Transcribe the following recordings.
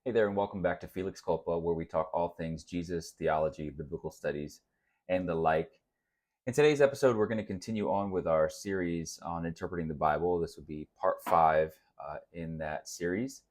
Hey there, and welcome back to Felix Culpa, where we talk all things Jesus, theology, biblical studies, and the like. In today's episode, we're going to continue on with our series on interpreting the Bible. This would be part five in that series.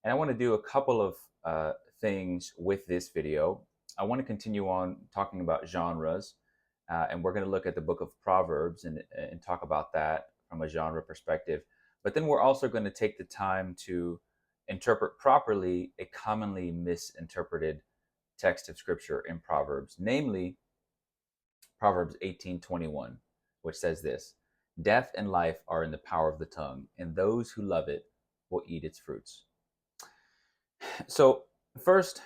And I want to do a couple of things with this video. I want to continue on talking about genres, and we're going to look at the book of Proverbs and talk about that from a genre perspective. But then we're also going to take the time to interpret properly a commonly misinterpreted text of scripture in Proverbs, namely Proverbs 18:21, which says this: Death and life are in the power of the tongue, and those who love it will eat its fruits. So, first,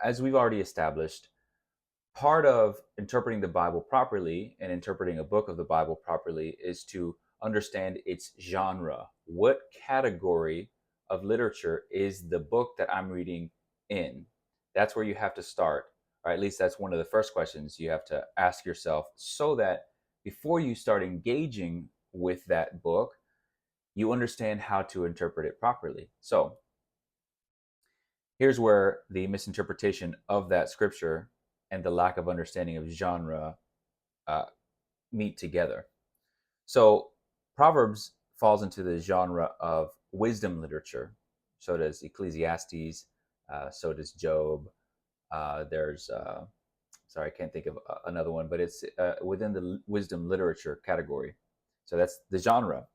as we've already established, part of interpreting the Bible properly and interpreting a book of the Bible properly is to understand its genre. What category of literature is the book that I'm reading in? That's where you have to start, or at least that's one of the first questions you have to ask yourself, so that before you start engaging with that book, you understand how to interpret it properly. So, here's where the misinterpretation of that scripture and the lack of understanding of genre uh, meet together. So, Proverbs falls into the genre of wisdom literature. So does Ecclesiastes. So does Job. There's, sorry, I can't think of another one, but it's within the wisdom literature category. So that's the genre.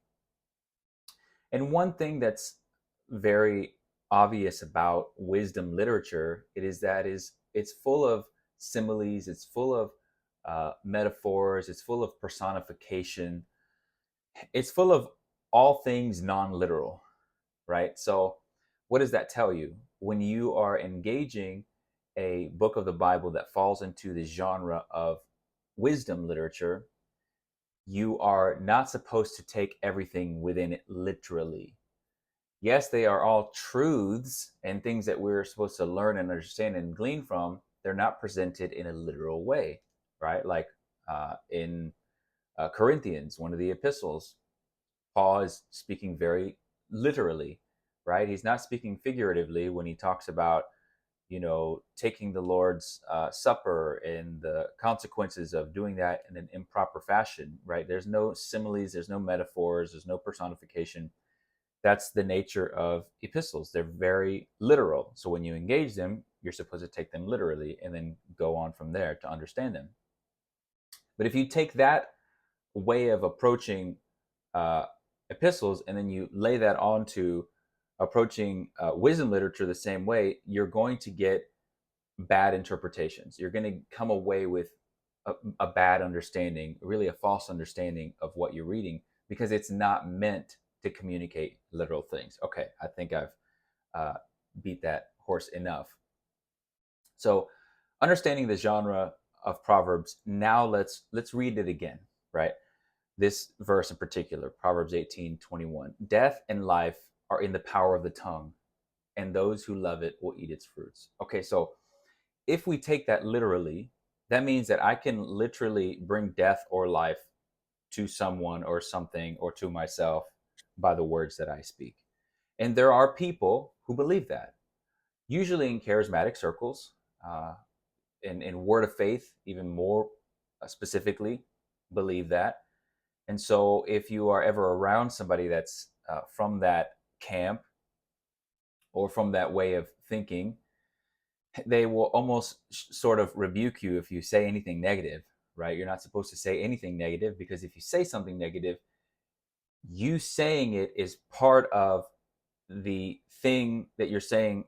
And one thing that's very obvious about wisdom literature, it's full of similes, it's full of metaphors, it's full of personification, it's full of all things non-literal, right? So what does that tell you? When you are engaging a book of the Bible that falls into the genre of wisdom literature, you are not supposed to take everything within it literally. Yes, they are all truths and things that we're supposed to learn and understand and glean from. They're not presented in a literal way, right? Like in Corinthians, one of the epistles, Paul is speaking very literally, right? He's not speaking figuratively when he talks about, taking the Lord's Supper and the consequences of doing that in an improper fashion, right? There's no similes, there's no metaphors, there's no personification. That's the nature of epistles. They're very literal. So when you engage them, you're supposed to take them literally and then go on from there to understand them. But if you take that way of approaching uh, epistles and then you lay that onto approaching wisdom literature the same way, you're going to get bad interpretations. You're going to come away with a bad understanding, really a false understanding of what you're reading, because it's not meant to communicate literal things. Okay, I think I've uh, beat that horse enough. So, understanding the genre of Proverbs, now let's read it again, right? This verse in particular, Proverbs 18:21. Death and life are in the power of the tongue, and those who love it will eat its fruits. Okay, so if we take that literally, that means that I can literally bring death or life to someone or something or to myself by the words that I speak. And there are people who believe that, usually in charismatic circles, uh, in word of faith, even more specifically, believe that. And so if you are ever around somebody that's from that camp or from that way of thinking, they will almost sort of rebuke you if you say anything negative, right? You're not supposed to say anything negative, because if you say something negative, you saying it is part of the thing that you're saying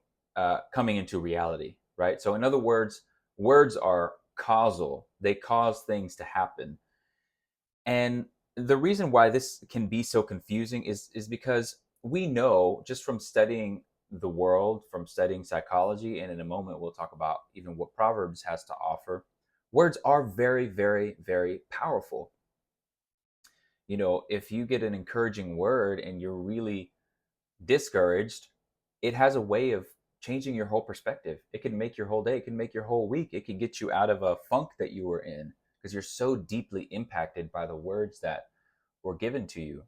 coming into reality, right? So, in other words, words are causal, they cause things to happen. And the reason why this can be so confusing is because we know, just from studying the world, from studying psychology, and in a moment we'll talk about even what Proverbs has to offer, words are very, very, very powerful. If you get an encouraging word and you're really discouraged, it has a way of changing your whole perspective. It can make your whole day, it can make your whole week, it can get you out of a funk that you were in, because you're so deeply impacted by the words that were given to you.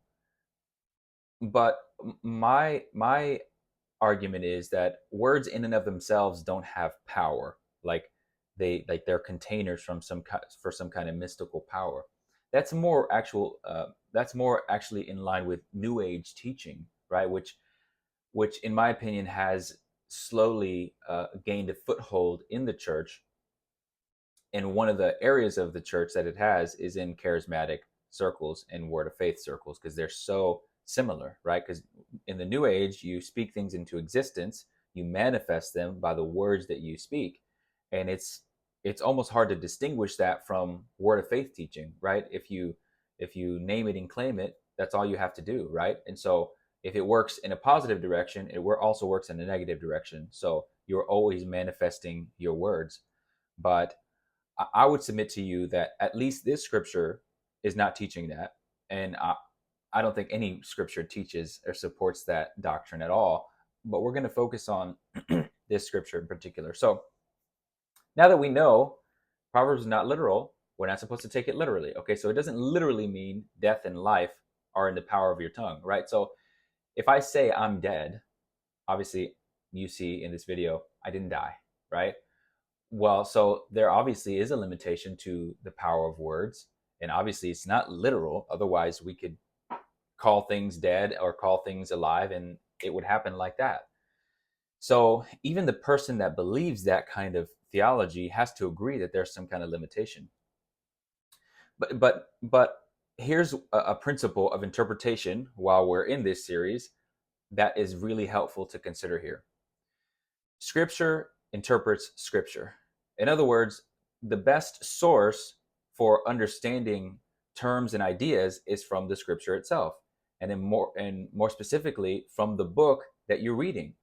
But my argument is that words in and of themselves don't have power, like they're containers for some kind of mystical power. That's more actual. That's more actually in line with New Age teaching, right? Which in my opinion has slowly gained a foothold in the church. And one of the areas of the church that it has is in charismatic circles and word of faith circles, because they're so similar, right? Because in the New Age, you speak things into existence, you manifest them by the words that you speak, and it's almost hard to distinguish that from word of faith teaching, right? If you name it and claim it, that's all you have to do, right? And so if it works in a positive direction, it also works in a negative direction. So you're always manifesting your words. But I would submit to you that at least this scripture is not teaching that. And I don't think any scripture teaches or supports that doctrine at all. But we're going to focus on this scripture in particular. So now that we know Proverbs is not literal, we're not supposed to take it literally. Okay, so it doesn't literally mean death and life are in the power of your tongue, right? So if I say I'm dead, obviously you see in this video, I didn't die, right? Well, so there obviously is a limitation to the power of words. And obviously it's not literal. Otherwise, we could call things dead or call things alive and it would happen like that. So even the person that believes that kind of theology has to agree that there's some kind of limitation. But here's a principle of interpretation while we're in this series that is really helpful to consider here. Scripture interprets Scripture. In other words, the best source for understanding terms and ideas is from the Scripture itself, and more specifically from the book that you're reading.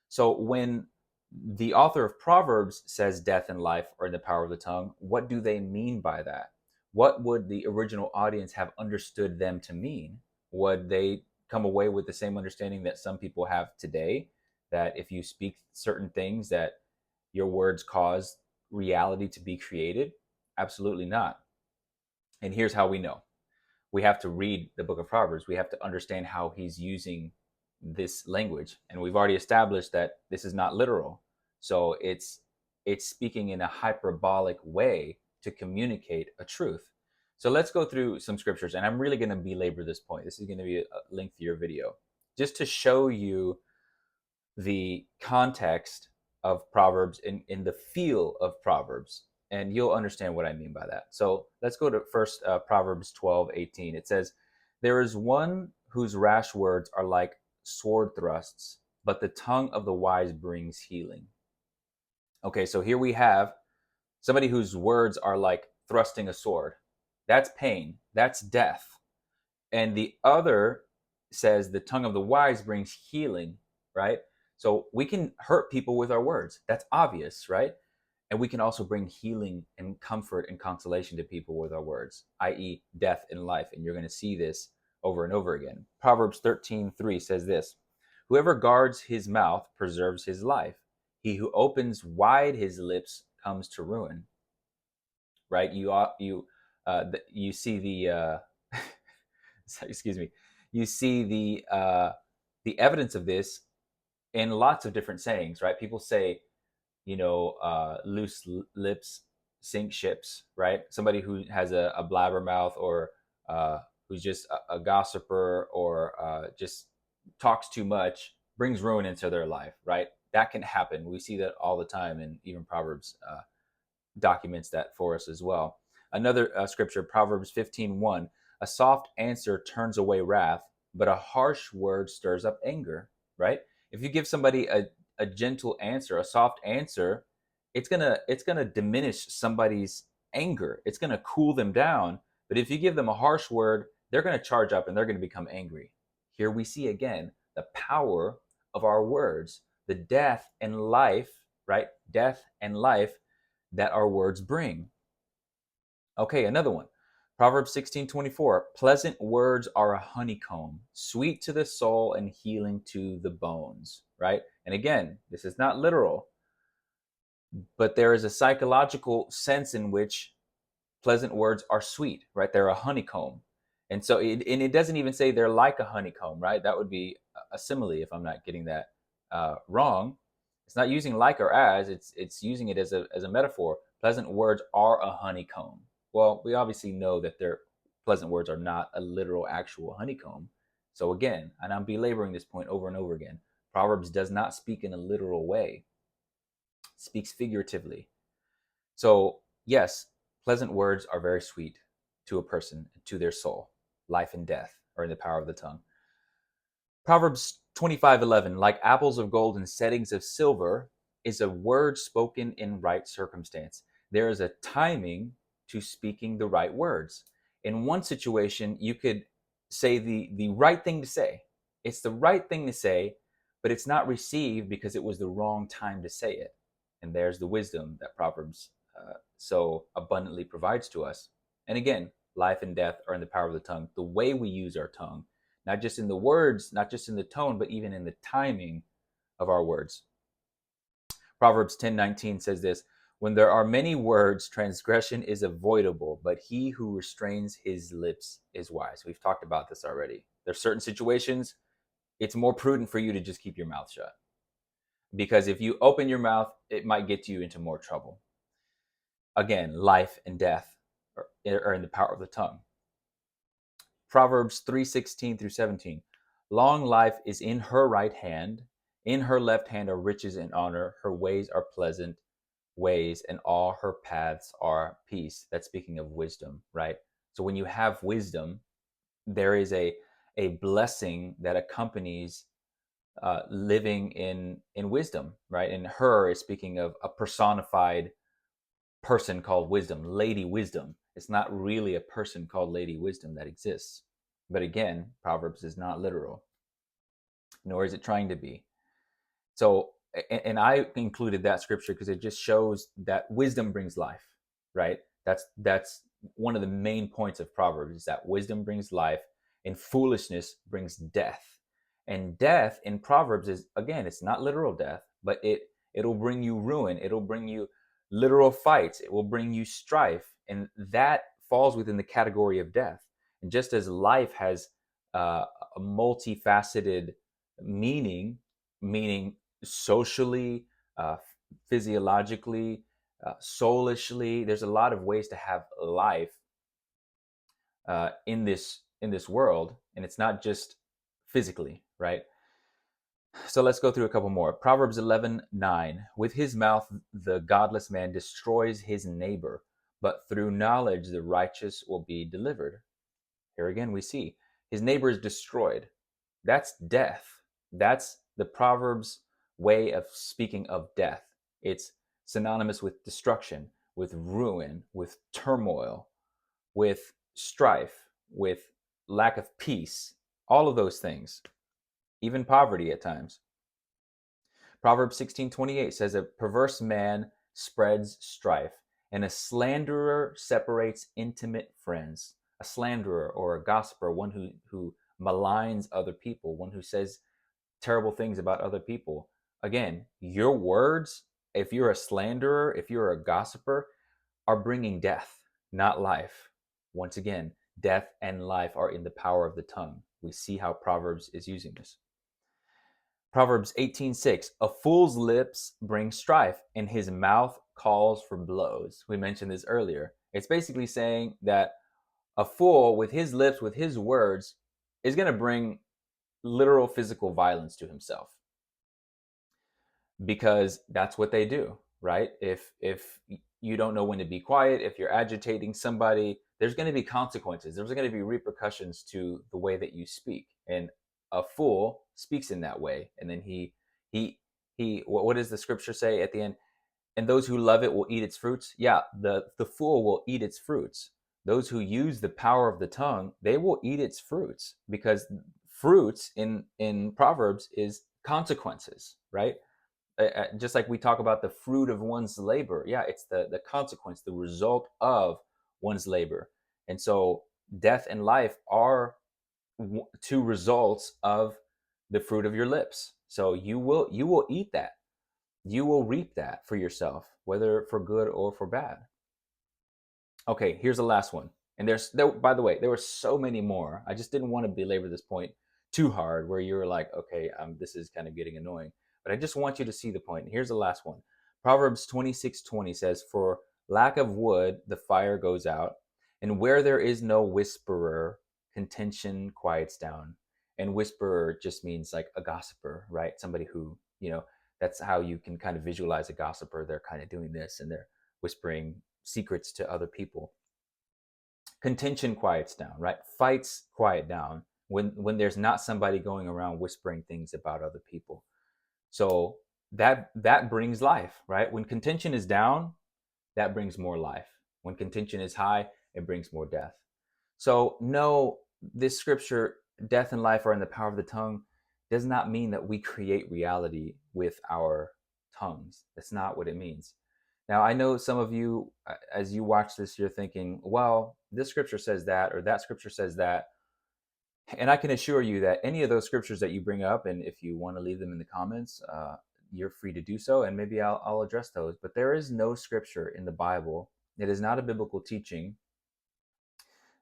So when the author of Proverbs says death and life are in the power of the tongue, what do they mean by that? What would the original audience have understood them to mean? Would they come away with the same understanding that some people have today, that if you speak certain things that your words cause reality to be created? Absolutely not. And here's how we know. We have to read the book of Proverbs. We have to understand how he's using this language. And we've already established that this is not literal. So it's speaking in a hyperbolic way to communicate a truth. So let's go through some scriptures, and I'm really going to belabor this point. This is going to be a lengthier video just to show you the context of Proverbs in the feel of Proverbs, and you'll understand what I mean by that. So let's go to first Proverbs 12:18. It says, "There is one whose rash words are like sword thrusts, but the tongue of the wise brings healing." Okay, so here we have somebody whose words are like thrusting a sword. That's pain, that's death. And the other says the tongue of the wise brings healing, right? So we can hurt people with our words. That's obvious, right? And we can also bring healing and comfort and consolation to people with our words, i.e., death and life. And you're going to see this over and over again. Proverbs 13:3 says this: "Whoever guards his mouth preserves his life. He who opens wide his lips comes to ruin." Right? You see the excuse me. You see the evidence of this in lots of different sayings, right? People say, loose lips sink ships, right? Somebody who has a blabbermouth, or who's just a gossiper, or just talks too much, brings ruin into their life, right? That can happen. We see that all the time, and even Proverbs documents that for us as well. Another scripture, Proverbs 15:1, "A soft answer turns away wrath, but a harsh word stirs up anger," right? If you give somebody a gentle answer, a soft answer, it's gonna diminish somebody's anger. It's gonna cool them down. But if you give them a harsh word, they're gonna charge up and they're gonna become angry. Here we see again the power of our words, the death and life, right? Death and life that our words bring. Okay, another one. Proverbs 16:24, "Pleasant words are a honeycomb, sweet to the soul and healing to the bones," right? And again, this is not literal, but there is a psychological sense in which pleasant words are sweet, right? They're a honeycomb. And so it doesn't even say they're like a honeycomb, right? That would be a simile if I'm not getting that wrong. It's not using like or as, it's using it as a metaphor. Pleasant words are a honeycomb. Well, we obviously know that their pleasant words are not a literal actual honeycomb. So again, and I'm belaboring this point over and over again, Proverbs does not speak in a literal way. It speaks figuratively. So yes, pleasant words are very sweet to a person, to their soul. Life and death are in the power of the tongue. Proverbs 25:11, like apples of gold and settings of silver, is a word spoken in right circumstance. There is a timing to speaking the right words. In one situation, you could say the right thing to say. It's the right thing to say, but it's not received because it was the wrong time to say it. And there's the wisdom that Proverbs so abundantly provides to us. And again, life and death are in the power of the tongue. The way we use our tongue, not just in the words, not just in the tone, but even in the timing of our words. Proverbs 10:19 says this, when there are many words, transgression is avoidable, but he who restrains his lips is wise. We've talked about this already. There's certain situations, it's more prudent for you to just keep your mouth shut. Because if you open your mouth, it might get you into more trouble. Again, life and death are in the power of the tongue. Proverbs 3:16 through 17. Long life is in her right hand. In her left hand are riches and honor. Her ways are pleasant ways, and all her paths are peace. That's speaking of wisdom, right? So when you have wisdom, there is a blessing that accompanies living in wisdom, right? And her is speaking of a personified person called wisdom, Lady Wisdom. It's not really a person called Lady Wisdom that exists. But again, Proverbs is not literal, nor is it trying to be. So, and I included that scripture because it just shows that wisdom brings life, right? That's one of the main points of Proverbs is that wisdom brings life and foolishness brings death. And death in Proverbs is, again, it's not literal death, but it'll bring you ruin. It'll bring you literal fights. It will bring you strife, and that falls within the category of death. And just as life has a multifaceted meaning socially, physiologically, soulishly. There's a lot of ways to have life in this world, and it's not just physically, right? So let's go through a couple more. Proverbs 11:9. With his mouth the godless man destroys his neighbor, but through knowledge the righteous will be delivered. Here again we see his neighbor is destroyed. That's death. That's the Proverbs way of speaking of death. It's synonymous with destruction, with ruin, with turmoil, with strife, with lack of peace, all of those things, even poverty at times. Proverbs 16:28 says a perverse man spreads strife, and a slanderer separates intimate friends. A slanderer or a gossiper, one who maligns other people, one who says terrible things about other people. Again, your words, if you're a slanderer, if you're a gossiper, are bringing death, not life. Once again, death and life are in the power of the tongue. We see how Proverbs is using this. Proverbs 18:6, a fool's lips bring strife, and his mouth calls for blows. We mentioned this earlier. It's basically saying that a fool with his lips, with his words, is going to bring literal physical violence to himself, because that's what they do, right? If you don't know when to be quiet, if you're agitating somebody, there's going to be consequences. There's going to be repercussions to the way that you speak. And a fool speaks in that way. And then he what does the scripture say at the end? And those who love it will eat its fruits. Yeah, the fool will eat its fruits. Those who use the power of the tongue, they will eat its fruits, because fruits in Proverbs is consequences, right? Just like we talk about the fruit of one's labor. Yeah, it's the consequence, the result of one's labor. And so death and life are two results of the fruit of your lips. So you will eat that. You will reap that for yourself, whether for good or for bad. Okay, here's the last one. And by the way, there were so many more. I just didn't want to belabor this point too hard where you're like, okay, this is kind of getting annoying. But I just want you to see the point. Here's the last one. Proverbs 26:20 says, "For lack of wood, the fire goes out, and where there is no whisperer, contention quiets down." And whisperer just means like a gossiper, right? Somebody who, that's how you can kind of visualize a gossiper. They're kind of doing this and they're whispering secrets to other people. Contention quiets down, right? Fights quiet down when there's not somebody going around whispering things about other people. So that brings life, right? When contention is down, that brings more life. When contention is high, it brings more death. So no, this scripture, death and life are in the power of the tongue, does not mean that we create reality with our tongues. That's not what it means. Now, I know some of you, as you watch this, you're thinking, well, this scripture says that, or that scripture says that. And I can assure you that any of those scriptures that you bring up, and if you want to leave them in the comments, you're free to do so, and maybe I'll address those. But there is no scripture in the Bible, it is not a biblical teaching,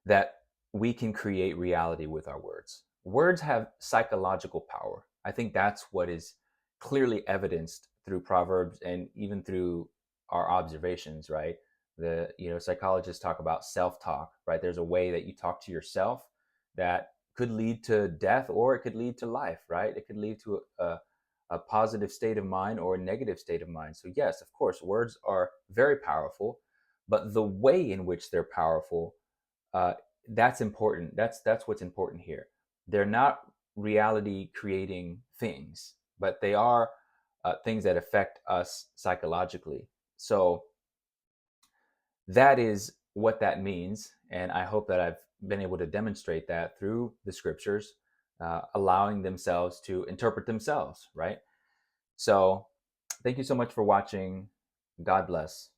that we can create reality with our words. Words have psychological power. I think that's what is clearly evidenced through Proverbs and even through our observations, right? Psychologists talk about self-talk, right? There's a way that you talk to yourself that could lead to death or it could lead to life, right? It could lead to a positive state of mind or a negative state of mind. So yes, of course, words are very powerful, but the way in which they're powerful, uh, that's important. That's what's important here. They're not reality creating things, but they are things that affect us psychologically. So that is what that means, and I hope that I've been able to demonstrate that through the scriptures, allowing themselves to interpret themselves, right? So, thank you so much for watching. God bless.